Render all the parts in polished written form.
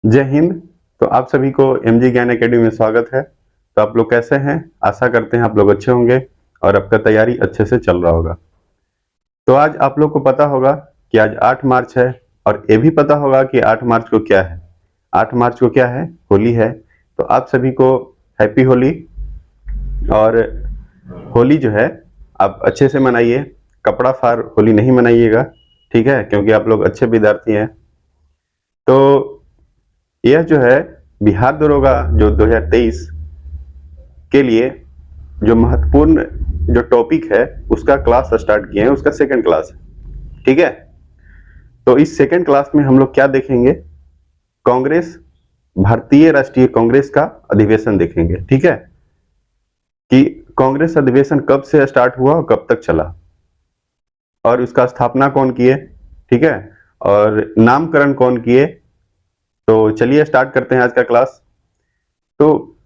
जय हिंद। तो आप सभी को एमजी ज्ञान एकेडमी में स्वागत है। तो आप लोग कैसे हैं? आशा करते हैं आप लोग अच्छे होंगे और आपका तैयारी अच्छे से चल रहा होगा। तो आज आप लोग को पता होगा कि आज 8 मार्च है और ये भी पता होगा कि 8 मार्च को क्या है। 8 मार्च को क्या है? होली है। तो आप सभी को हैप्पी होली। और होली जो है आप अच्छे से मनाइए, कपड़ा फाड़ होली नहीं मनाइएगा, ठीक है? क्योंकि आप लोग अच्छे विद्यार्थी हैं। तो यह जो है बिहार दरोगा जो 2023 के लिए जो महत्वपूर्ण जो टॉपिक है उसका क्लास स्टार्ट किए हैं, उसका सेकंड क्लास है, ठीक है? तो इस सेकंड क्लास में हम लोग क्या देखेंगे? कांग्रेस, भारतीय राष्ट्रीय कांग्रेस का अधिवेशन देखेंगे, ठीक है? कि कांग्रेस अधिवेशन कब से स्टार्ट हुआ और कब तक चला और उसका स्थापना कौन किए, ठीक है? और नामकरण कौन किए। तो चलिए स्टार्ट करते हैं आज का क्लास। तो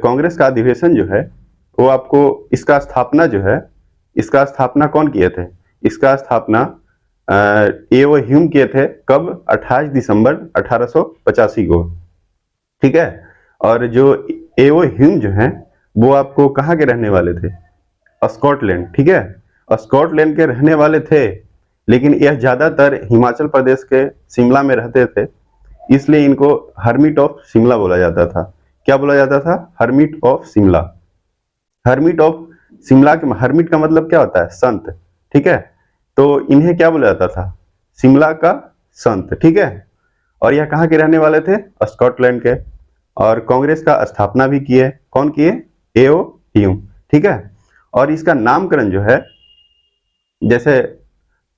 कांग्रेस का अधिवेशन जो है वो आपको इसका स्थापना जो है, इसका स्थापना कौन किए थे? इसका स्थापना एओ ह्यूम किए थे। कब? 28 दिसंबर 1885 को, ठीक है? और जो एओ ह्यूम जो है वो आपको कहाँ के रहने वाले थे? स्कॉटलैंड, ठीक है? स्कॉटलैंड के रहने वाले थे, लेकिन यह ज्यादातर हिमाचल प्रदेश के शिमला में रहते थे, इसलिए इनको हर्मिट ऑफ शिमला बोला जाता था। क्या बोला जाता था? Hermit of Shimla. Hermit of Shimla के हर्मिट का मतलब क्या होता है? संत, ठीक है? तो इन्हें क्या बोला जाता था? शिमला का संत, ठीक है? और यह कहाँ के रहने वाले थे? स्कॉटलैंड के। और कांग्रेस का स्थापना भी किए। कौन किए? एओ ह्यूम, ठीक है? और इसका नामकरण जो है, जैसे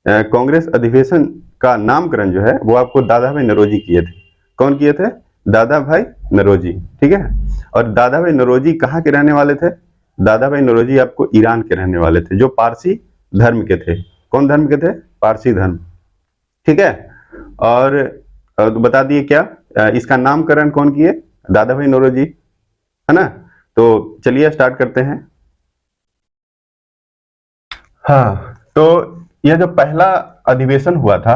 कांग्रेस अधिवेशन का नामकरण जो है वो आपको दादा भाई नौरोजी किए थे। कौन किए थे? दादा भाई नौरोजी, ठीक है? और दादा भाई नौरोजी कहाँ के रहने वाले थे? दादा भाई नौरोजी आपको ईरान के रहने वाले थे, जो पारसी धर्म के थे। कौन धर्म के थे? पारसी धर्म, ठीक है? और तो बता दिए क्या इसका नामकरण कौन किए? दादा भाई नौरोजी, है ना? तो चलिए स्टार्ट करते हैं। हाँ, तो यह जो पहला अधिवेशन हुआ था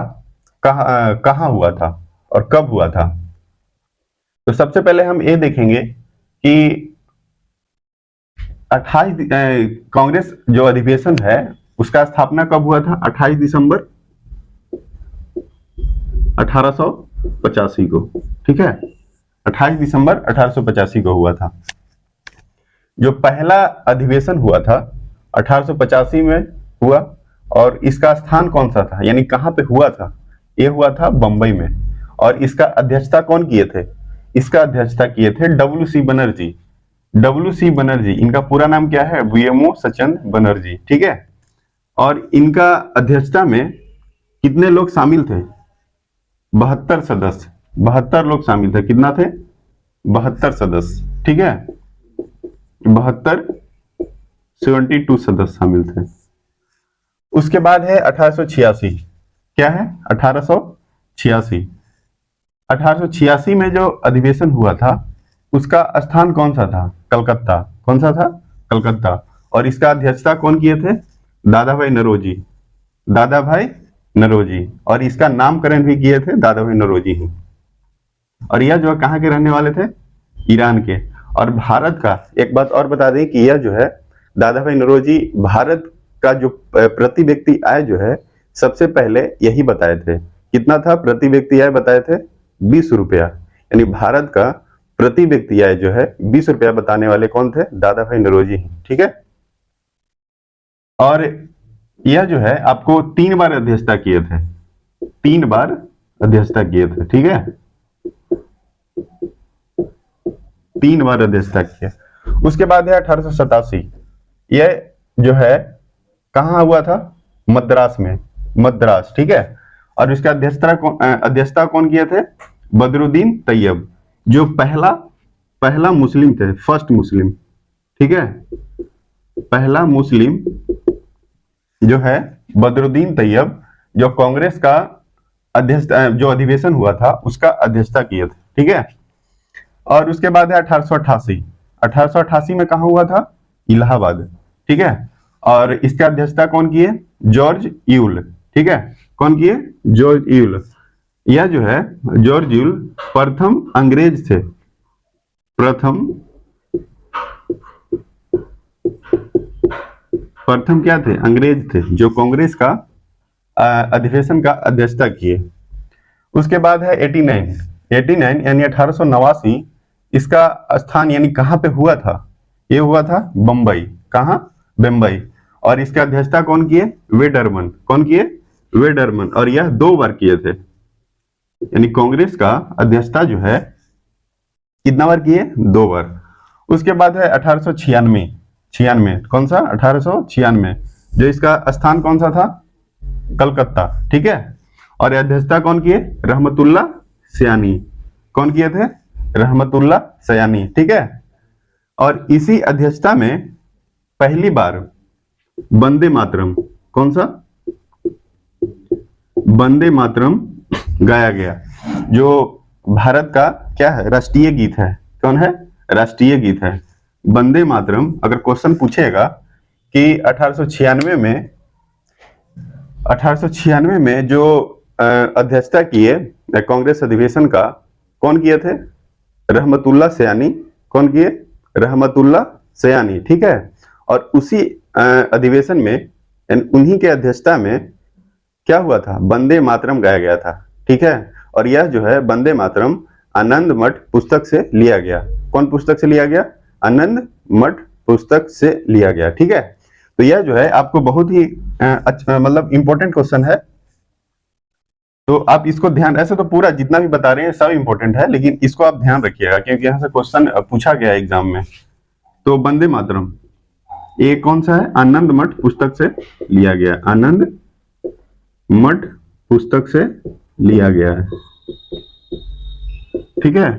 कहाँ हुआ था और कब हुआ था? तो सबसे पहले हम ये देखेंगे कि 28 कांग्रेस जो अधिवेशन है उसका स्थापना कब हुआ था? 28 दिसंबर 1885 को, ठीक है? 28 दिसंबर 1885 को हुआ था। जो पहला अधिवेशन हुआ था 1885 में हुआ। और इसका स्थान कौन सा था, यानी कहाँ पे हुआ था? ये हुआ था बंबई में। और इसका अध्यक्षता कौन किए थे? इसका अध्यक्षता किए थे डब्ल्यू.सी. बनर्जी। डब्ल्यू.सी. बनर्जी, इनका पूरा नाम क्या है? वीएमओ सचंद बनर्जी, ठीक है? और इनका अध्यक्षता में कितने लोग शामिल थे? 72 सदस्य। 72 लोग शामिल थे। कितना थे? 72 सदस्य, ठीक है? 72 सदस्य शामिल थे। उसके बाद है 1886। क्या है? 1886। 1886 में जो अधिवेशन हुआ था उसका स्थान कौन सा था? कलकत्ता। कौन सा था? कलकत्ता। और इसका अध्यक्षता कौन किए थे? दादा भाई नौरोजी। दादा भाई नौरोजी। और इसका नामकरण भी किए थे दादा भाई नौरोजी ही। और यह जो कहाँ के रहने वाले थे? ईरान के। और भारत का एक बात और बता दें कि यह जो है दादा भाई नौरोजी भारत का जो प्रति व्यक्ति आय जो है सबसे पहले यही बताए थे। कितना था प्रति व्यक्ति आय? बताए थे 20 रुपया। यानी भारत का प्रति व्यक्ति आय जो है 20 रुपया बताने वाले कौन थे? दादा भाई नौरोजी, ठीक है? और यह जो है आपको 3 बार अध्यक्षता किए थे। 3 बार अध्यक्षता किए थे, ठीक है? 3 बार अध्यक्षता किए। उसके बाद है 1887। यह जो है कहाँ हुआ था? मद्रास में। मद्रास, ठीक है? और इसका अध्यक्षता कौन किए थे? बदरुद्दीन तैयब, जो पहला मुस्लिम थे, फर्स्ट मुस्लिम, ठीक है? पहला मुस्लिम जो है बदरुद्दीन तैयब, जो कांग्रेस का अध्यक्ष जो अधिवेशन हुआ था उसका अध्यक्षता किए थे, ठीक है? और उसके बाद है 1888। 1888 में कहा हुआ था? इलाहाबाद, ठीक है? और इसका अध्यक्षता कौन किए? जॉर्ज यूल, ठीक है? कौन किए? George Yule. यह जो है जॉर्ज यूल प्रथम अंग्रेज थे, प्रथम क्या थे? अंग्रेज थे, जो कांग्रेस का अधिवेशन का अध्यक्षता किए। उसके बाद है 89 यानी 1889, इसका स्थान यानी कहाँ पे हुआ था? ये हुआ था बम्बई। कहाँ? बम्बई। और इसका अध्यक्षता कौन किए? वेडरमन। कौन किए? वेडरमन। और यह 2 बार किए थे, यानी कांग्रेस का अध्यक्षता जो है कितना बार किए? 2 बार। उसके बाद है 1896, कौन सा? 1896, जो इसका स्थान कौन सा था? कलकत्ता। ठीक है। और अध्यक्षता कौन किए? रहमतुल्ला सयानी। कौन किए थे? रहमतुल्ला सयानी। ठीक है। और इसी अध्यक्षता में पहली बार वंदे मातरम, कौन सा? वंदे मातरम गाया गया, जो भारत का क्या है? राष्ट्रीय गीत है। कौन है? राष्ट्रीय गीत है वंदे मातरम। अगर क्वेश्चन पूछेगा कि 1896 में जो अध्यक्षता किए कांग्रेस अधिवेशन का, कौन किए थे? रहमतुल्ला सयानी। कौन किए? रहमतुल्ला सयानी। ठीक है। और उसी अधिवेशन में, उन्हीं के अध्यक्षता में क्या हुआ था? वंदे मातरम गाया गया था। ठीक है। और यह जो है वंदे मातरम आनंद मठ पुस्तक से लिया गया। कौन पुस्तक से लिया गया? आनंद मठ पुस्तक से लिया गया। ठीक है। तो यह जो है आपको बहुत ही अच्छा, मतलब इंपॉर्टेंट क्वेश्चन है, तो आप इसको ध्यान, ऐसे तो पूरा जितना भी बता रहे हैं सब इंपॉर्टेंट है, लेकिन इसको आप ध्यान रखिएगा क्योंकि यहाँ से क्वेश्चन पूछा गया एग्जाम में। तो वंदे मातरम ये कौन सा है? आनंद मठ पुस्तक से लिया गया। आनंद मठ पुस्तक से लिया गया है। ठीक है।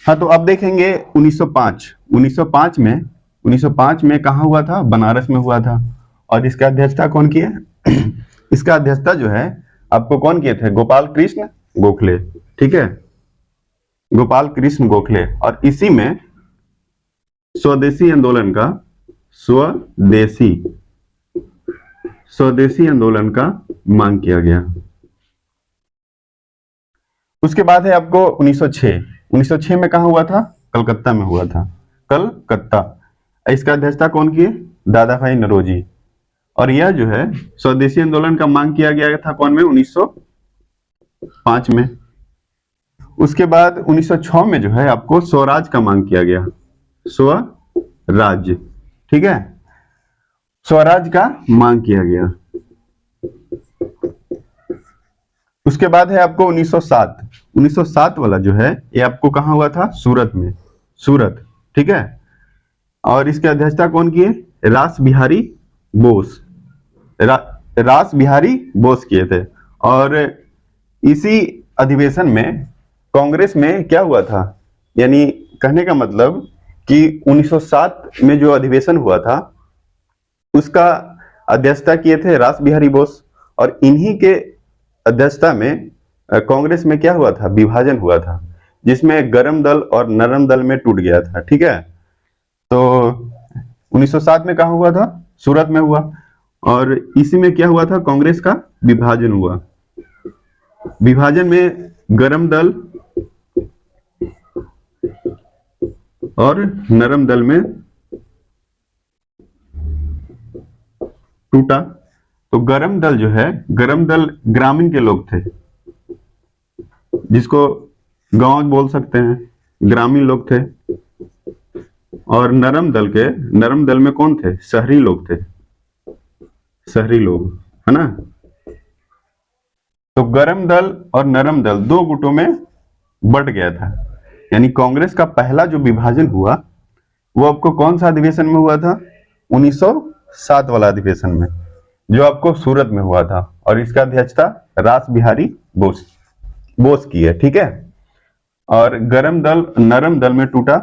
हाँ, तो अब देखेंगे 1905 में कहा हुआ था? बनारस में हुआ था। और इसका अध्यक्षता कौन किए? इसका अध्यक्षता जो है आपको कौन किए थे? गोपाल कृष्ण गोखले। ठीक है, गोपाल कृष्ण गोखले। और इसी में स्वदेशी आंदोलन का मांग किया गया। उसके बाद है आपको 1906 में कहा हुआ था? कलकत्ता में हुआ था। कलकत्ता। इसका अध्यक्षता कौन किए? दादा भाई नौरोजी। और यह जो है स्वदेशी आंदोलन का मांग किया गया था कौन में? 1905 में। उसके बाद 1906 में जो है आपको स्वराज का मांग किया गया। स्वराज। ठीक है, स्वराज का मांग किया गया। उसके बाद है आपको 1907 वाला जो है ये आपको कहां हुआ था? सूरत में। सूरत। ठीक है। और इसके अध्यक्षता कौन किए? रास बिहारी बोस। रास बिहारी बोस किए थे। और इसी अधिवेशन में कांग्रेस में क्या हुआ था? यानी कहने का मतलब कि 1907 में जो अधिवेशन हुआ था उसका अध्यक्षता किए थे रास बिहारी बोस। और इन्हीं के अध्यक्षता में कांग्रेस में क्या हुआ था? विभाजन हुआ था, जिसमें गरम दल और नरम दल में टूट गया था। ठीक है। तो 1907 में कहा हुआ था? सूरत में हुआ। और इसी में क्या हुआ था? कांग्रेस का विभाजन हुआ। विभाजन में गरम दल और नरम दल में टूटा। तो गरम दल जो है, गरम दल ग्रामीण के लोग थे, जिसको गांव बोल सकते हैं, ग्रामीण लोग थे। और नरम दल में कौन थे? शहरी लोग थे, शहरी लोग, है ना। तो गरम दल और नरम दल 2 गुटों में बट गया था। यानी कांग्रेस का पहला जो विभाजन हुआ वो आपको कौन सा अधिवेशन में हुआ था? 1907 वाला अधिवेशन में, जो आपको सूरत में हुआ था। और इसका अध्यक्षता रास बिहारी बोस की है। ठीक है। और गरम दल नरम दल में टूटा।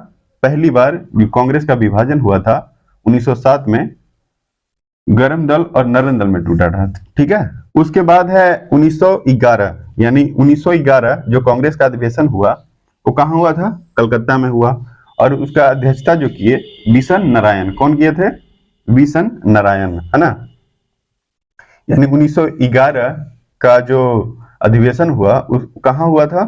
पहली बार कांग्रेस का विभाजन हुआ था 1907 में, गरम दल और नरम दल में टूटा था। ठीक है। उसके बाद है 1911, यानी 1911 जो कांग्रेस का अधिवेशन हुआ वो कहाँ हुआ था? कलकत्ता में हुआ। और उसका अध्यक्षता जो किए बिशन नारायण। कौन किए थे? बिशन नारायण, है ना। यानी 1911 का जो अधिवेशन हुआ कहाँ हुआ था?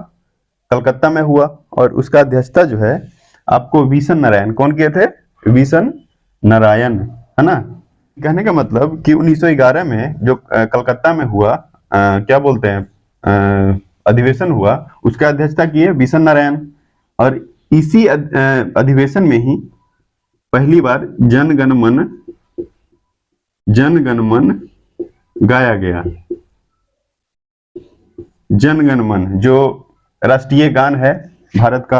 कलकत्ता में हुआ। और उसका अध्यक्षता जो है आपको वीसन नारायण, कौन किए थे? वीसन नारायण, है ना। कहने का मतलब कि 1911 में जो कलकत्ता में हुआ क्या बोलते हैं अधिवेशन हुआ, उसका अध्यक्षता किए वीसन नारायण। और इसी अधिवेशन में ही पहली बार जन गण मन गाया गया। जन गण मन जो राष्ट्रीय गान है भारत का,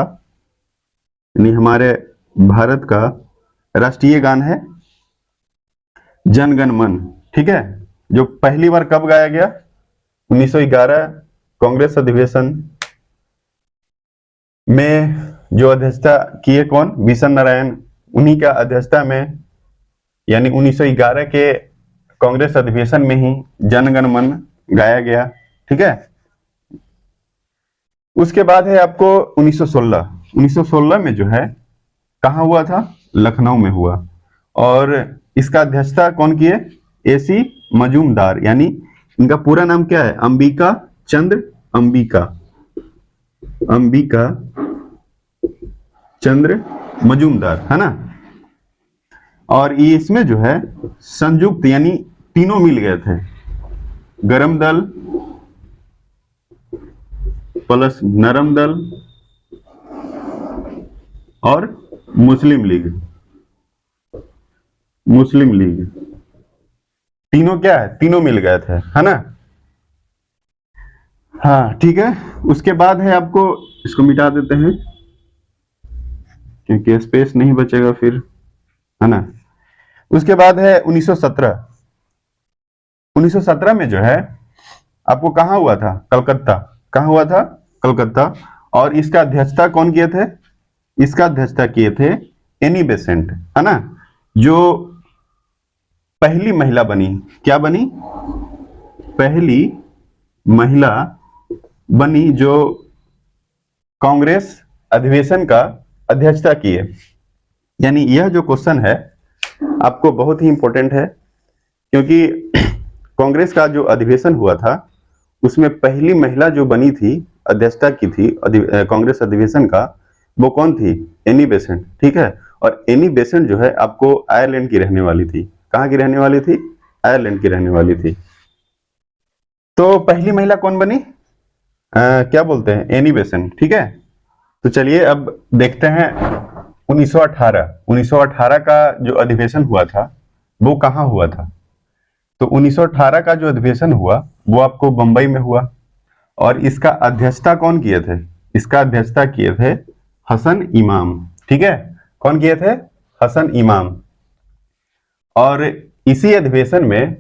यानी हमारे भारत का राष्ट्रीय गान है जन गण मन, ठीक है। जो पहली बार कब गाया गया? 1911 कांग्रेस अधिवेशन में। जो अध्यक्षता किए कौन? वीसन नारायण। उन्हीं का अध्यक्षता में, यानी 1911 के कांग्रेस अधिवेशन में ही जन गण मन गाया गया, ठीक है। उसके बाद है आपको 1916 में जो है कहाँ हुआ था? लखनऊ में हुआ। और इसका अध्यक्षता कौन किए? एसी मजूमदार, यानी इनका पूरा नाम क्या है? अंबिका चंद्र मजूमदार, है ना। और ये इसमें जो है संयुक्त, यानी तीनों मिल गए थे, गरम दल प्लस नरम दल और मुस्लिम लीग, तीनों क्या है? तीनों मिल गए थे, है ना। हाँ ठीक है। उसके बाद है आपको, इसको मिटा देते हैं क्योंकि स्पेस नहीं बचेगा फिर, है ना। उसके बाद है 1917 में जो है आपको कहाँ हुआ था? कलकत्ता। कहाँ हुआ था? कलकत्ता। और इसका अध्यक्षता कौन किए थे? इसका अध्यक्षता किए थे एनी बेसेंट, है ना, जो पहली महिला बनी। क्या बनी? पहली महिला बनी जो कांग्रेस अधिवेशन का अध्यक्षता किए। यानी यह जो क्वेश्चन है आपको बहुत ही इंपॉर्टेंट है, क्योंकि कांग्रेस का जो अधिवेशन हुआ था उसमें पहली महिला जो बनी थी, अध्यक्षता की थी कांग्रेस अधिवेशन का, वो कौन थी? एनी बेसेंट, ठीक है। और एनी बेसेंट जो है आपको आयरलैंड की रहने वाली थी। कहाँ की रहने वाली थी? आयरलैंड की रहने वाली थी। तो पहली महिला कौन बनी? क्या बोलते हैं? एनी बेसेंट, ठीक है। तो चलिए अब देखते हैं 1918 का जो अधिवेशन हुआ था वो कहाँ हुआ था। तो 1918 का जो अधिवेशन हुआ वो आपको बंबई में हुआ। और इसका अध्यक्षता कौन किए थे? इसका अध्यक्षता किए थे हसन इमाम, ठीक है। कौन किए थे? हसन इमाम। और इसी अधिवेशन में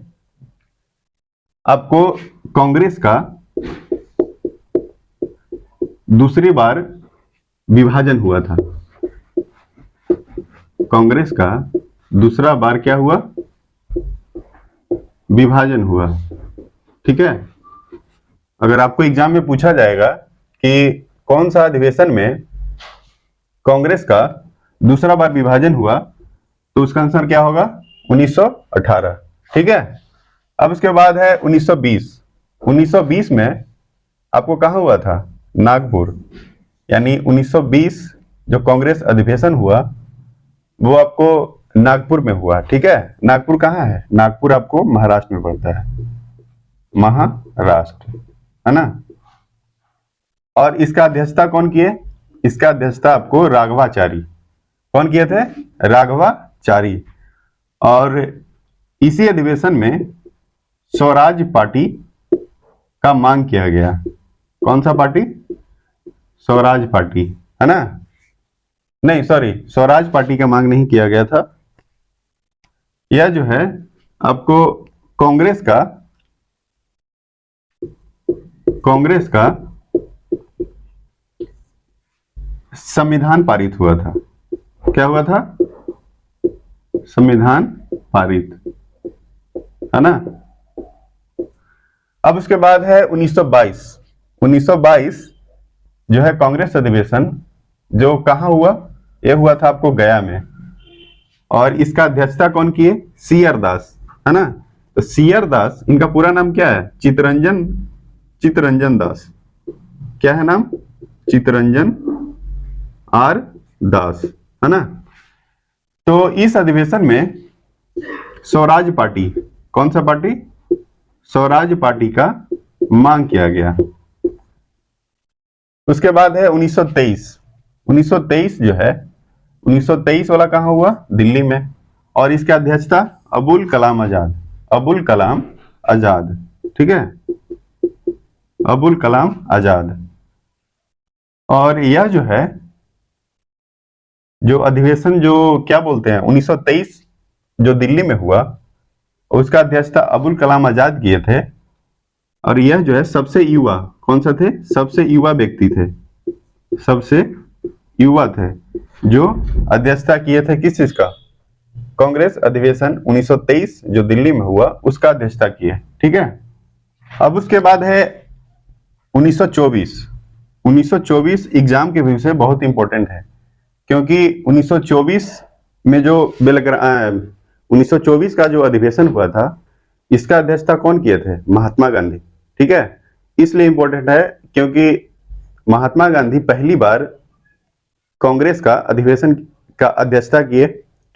आपको कांग्रेस का दूसरी बार विभाजन हुआ था। कांग्रेस का दूसरा बार क्या हुआ? विभाजन हुआ, ठीक है। अगर आपको एग्जाम में पूछा जाएगा कि कौन सा अधिवेशन में कांग्रेस का दूसरा बार विभाजन हुआ, तो उसका आंसर क्या होगा? 1918, ठीक है। अब उसके बाद है 1920 में आपको कहाँ हुआ था? नागपुर। यानी 1920 जो कांग्रेस अधिवेशन हुआ वो आपको नागपुर में हुआ, ठीक है। नागपुर कहाँ है? नागपुर आपको महाराष्ट्र में पड़ता है, महाराष्ट्र, है ना। और इसका अध्यक्षता कौन किए? इसका अध्यक्षता आपको राघवाचारी। कौन किए थे? राघवाचारी। और इसी अधिवेशन में स्वराज पार्टी का मांग किया गया। कौन सा पार्टी? स्वराज पार्टी, है ना। नहीं सॉरी, स्वराज पार्टी का मांग नहीं किया गया था। यह जो है आपको कांग्रेस का संविधान पारित हुआ था। क्या हुआ था? संविधान पारित, है ना। अब उसके बाद है 1922 जो है कांग्रेस अधिवेशन, जो कहाँ हुआ? यह हुआ था आपको गया में। और इसका अध्यक्षता कौन किए? सी आर दास, है ना। तो सीआर दास, इनका पूरा नाम क्या है? चित्तरंजन दास। क्या है नाम? चित्तरंजन आर दास, है ना। तो इस अधिवेशन में स्वराज पार्टी, कौन सा पार्टी? स्वराज पार्टी का मांग किया गया। उसके बाद है 1923। 1923 जो है, 1923 वाला कहां हुआ? दिल्ली में। और इसका अध्यक्ष था अबुल कलाम आजाद। अबुल कलाम आजाद, ठीक है, अबुल कलाम आजाद। और यह जो है, जो अधिवेशन जो क्या बोलते हैं 1923 जो दिल्ली में हुआ, उसका अध्यक्ष था अबुल कलाम आजाद किए थे। और यह जो है सबसे युवा, कौन सा थे? सबसे युवा व्यक्ति थे, सबसे युवा थे जो अध्यक्षता किए थे किस चीज का? कांग्रेस अधिवेशन 1923 जो दिल्ली में हुआ उसका अध्यक्षता किए, ठीक है। अब उसके बाद है 1924। 1924 एग्जाम के व्यू से बहुत इंपॉर्टेंट है, क्योंकि 1924 में जो 1924 का जो अधिवेशन हुआ था, इसका अध्यक्षता कौन किए थे? महात्मा गांधी, ठीक है। इसलिए इंपॉर्टेंट है क्योंकि महात्मा गांधी पहली बार कांग्रेस का अधिवेशन का अध्यक्षता किए,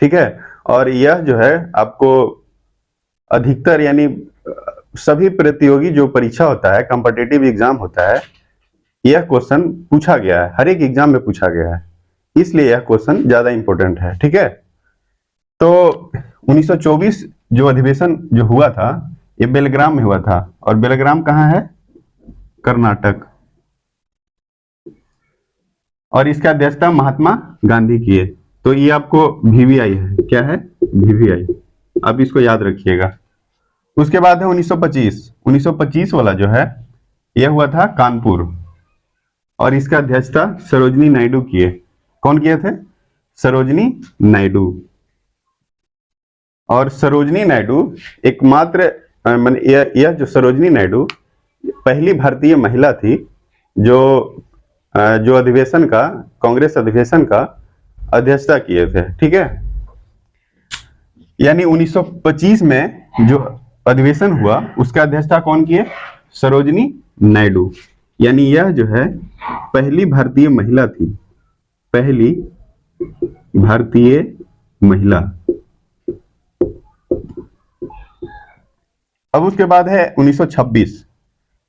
ठीक है। और यह जो है आपको अधिकतर यानी सभी प्रतियोगी जो परीक्षा होता है, कॉम्पिटिटिव एग्जाम होता है, यह क्वेश्चन पूछा गया है, हर एक एग्जाम में पूछा गया है, इसलिए यह क्वेश्चन ज्यादा इंपॉर्टेंट है, ठीक है। तो 1924 जो अधिवेशन जो हुआ था, ये बेलग्राम में हुआ था। और बेलग्राम कहाँ है? कर्नाटक। और इसका अध्यक्षता महात्मा गांधी किए। तो ये आपको वीवीआई है, क्या है? वीवीआई, आप इसको याद रखिएगा। उसके बाद है 1925। 1925 वाला जो है यह हुआ था कानपुर, और इसका अध्यक्षता सरोजनी नायडू किए। कौन किए थे? सरोजनी नायडू। और सरोजनी नायडू एकमात्र यह जो सरोजनी नायडू पहली भारतीय महिला थी जो अधिवेशन का, कांग्रेस अधिवेशन का अध्यक्षता किए थे, ठीक है। यानी 1925 में जो अधिवेशन हुआ उसका अध्यक्षता कौन किए? सरोजनी नायडू। यानी यह जो है पहली भारतीय महिला थी, पहली भारतीय महिला। अब उसके बाद है 1926।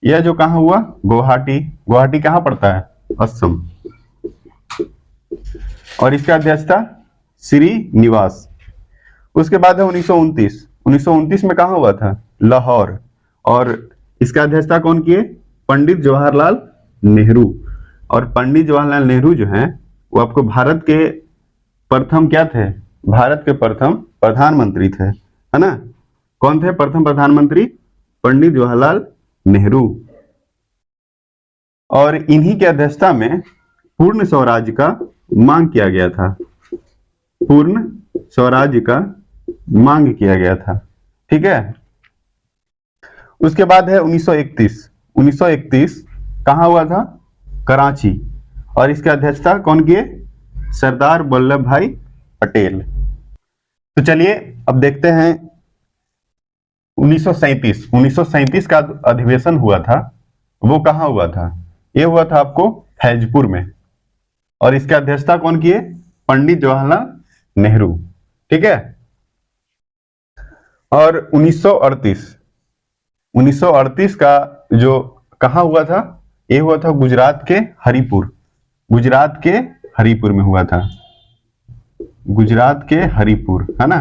यह जो कहां हुआ? गुवाहाटी। गुवाहाटी कहां पड़ता है? असम। और इसका अध्यक्षता श्रीनिवास। उसके बाद है 1929। 1929 में कहां हुआ था? लाहौर। और इसका अध्यक्षता कौन किए? पंडित जवाहरलाल नेहरू। और पंडित जवाहरलाल नेहरू जो हैं वो आपको भारत के प्रथम क्या थे? भारत के प्रथम प्रधानमंत्री थे, है ना। कौन थे प्रथम प्रधानमंत्री? पंडित जवाहरलाल नेहरू। और इन्हीं की अध्यक्षता में पूर्ण स्वराज का मांग किया गया था, पूर्ण स्वराज का मांग किया गया था, ठीक है। उसके बाद है 1931। 1931 कहां हुआ था? कराची। और इसकी अध्यक्षता कौन किए? सरदार वल्लभ भाई पटेल। तो चलिए अब देखते हैं 1937। 1937 का अधिवेशन हुआ था, वो कहां हुआ था? ये हुआ था आपको फैजपुर में। और इसकी अध्यक्षता कौन किए? पंडित जवाहरलाल नेहरू, ठीक है। और 1938। 1938 का जो कहां हुआ था? ये हुआ था गुजरात के हरिपुर। गुजरात के हरिपुर में हुआ था, गुजरात के हरिपुर, है ना।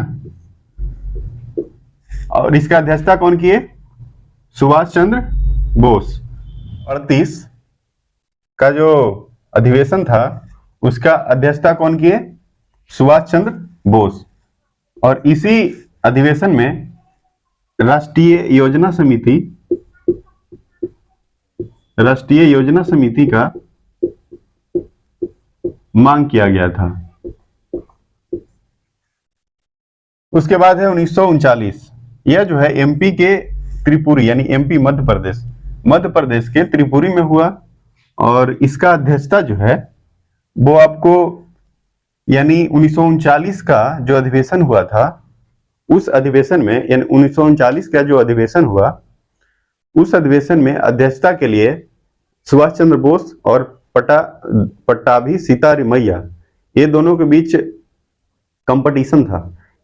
और इसका अध्यक्षता कौन किए? सुभाष चंद्र बोस। 38 का जो अधिवेशन था उसका अध्यक्षता कौन किए? सुभाष चंद्र बोस। और इसी अधिवेशन में राष्ट्रीय योजना समिति का मांग किया गया था। उसके बाद है 1939। यह जो है एमपी के त्रिपुरी यानी एमपी मध्य प्रदेश के त्रिपुरी में हुआ। और इसका अध्यक्षता जो है वो आपको यानी 1939 का जो अधिवेशन हुआ था उस अधिवेशन में यानी 1939 का जो अधिवेशन हुआ, उस अधिवेशन में अध्यक्षता के लिए सुभाष चंद्र बोस और पट्टाभी सीतारमैया, ये दोनों के बीच कंपटीशन था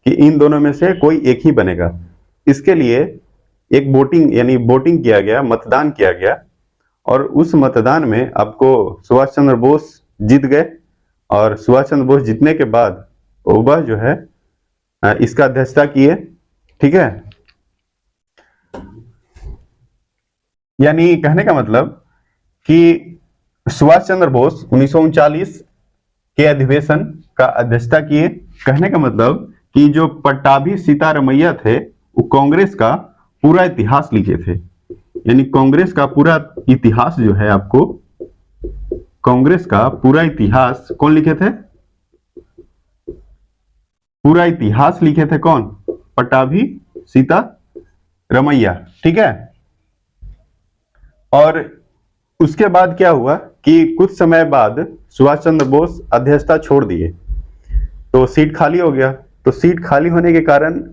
कि इन दोनों में से कोई एक ही बनेगा। इसके लिए एक वोटिंग यानी वोटिंग किया गया, मतदान किया गया, और उस मतदान में आपको सुभाष चंद्र बोस जीत गए। और सुभाष चंद्र बोस जीतने के बाद वह जो है इसका अध्यक्षता किए। ठीक है, यानी कहने का मतलब कि सुभाष चंद्र बोस 1939 के अधिवेशन का अध्यक्षता किए। कहने का मतलब कि जो पट्टाभी सीतारमैया थे वो कांग्रेस का पूरा इतिहास लिखे थे, यानी कांग्रेस का पूरा इतिहास जो है, आपको कांग्रेस का पूरा इतिहास कौन लिखे थे? पूरा इतिहास लिखे थे कौन? पट्टाभी सीतारमैया। ठीक है, और उसके बाद क्या हुआ कि कुछ समय बाद सुभाष चंद्र बोस अध्यक्षता छोड़ दिए, तो सीट खाली हो गया। तो सीट खाली होने के कारण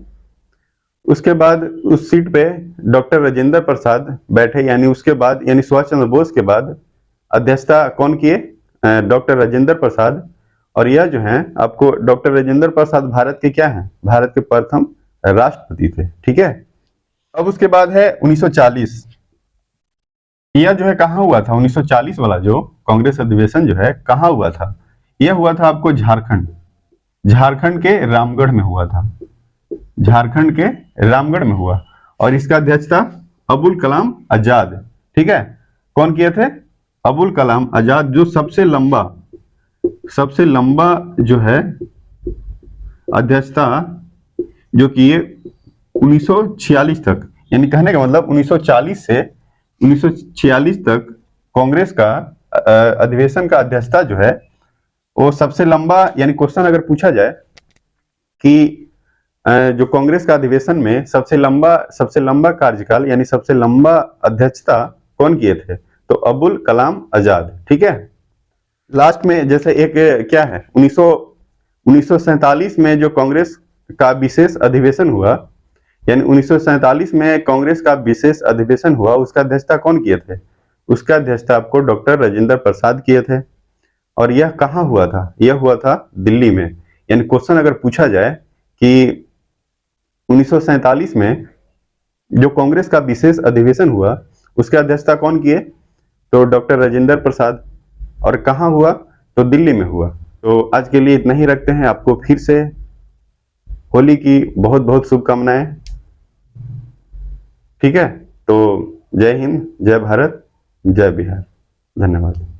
उसके बाद उस सीट पे डॉक्टर राजेंद्र प्रसाद बैठे, यानी उसके बाद यानी सुभाष चंद्र बोस के बाद अध्यक्षता कौन किए? डॉक्टर राजेंद्र प्रसाद। और यह जो है आपको डॉक्टर राजेंद्र प्रसाद भारत के क्या हैं? भारत के प्रथम राष्ट्रपति थे। ठीक है, अब उसके बाद है 1940। यह जो है कहाँ हुआ था? 1940 वाला जो कांग्रेस अधिवेशन जो है कहाँ हुआ था? यह हुआ था आपको झारखंड के रामगढ़ में हुआ था। झारखंड के रामगढ़ में हुआ, और इसका अध्यक्षता अबुल कलाम आजाद। ठीक है, कौन किए थे? अबुल कलाम आजाद, जो सबसे लंबा जो है अध्यक्षता जो किए 1946 तक, यानी कहने का मतलब 1940 से 1946 तक कांग्रेस का अधिवेशन का अध्यक्षता जो है वो सबसे लंबा, यानी क्वेश्चन अगर पूछा जाए कि जो कांग्रेस का अधिवेशन में सबसे लंबा कार्यकाल यानी सबसे लंबा अध्यक्षता कौन किए थे? तो अबुल कलाम आजाद। ठीक है, लास्ट में जैसे एक क्या है 1947 में जो कांग्रेस का विशेष अधिवेशन हुआ, यानी 1947 में कांग्रेस का विशेष अधिवेशन हुआ, उसका अध्यक्षता कौन किए थे? उसका अध्यक्षता आपको डॉक्टर राजेंद्र प्रसाद किए थे। और यह कहाँ हुआ था? यह हुआ था दिल्ली में। यानी क्वेश्चन अगर पूछा जाए कि 1947 में जो कांग्रेस का विशेष अधिवेशन हुआ उसका अध्यक्षता कौन किए? तो डॉक्टर राजेंद्र प्रसाद। और कहाँ हुआ? तो दिल्ली में हुआ। तो आज के लिए इतना ही रखते हैं। आपको फिर से होली की बहुत बहुत शुभकामनाएं। ठीक है, तो जय हिंद, जय भारत, जय बिहार। धन्यवाद।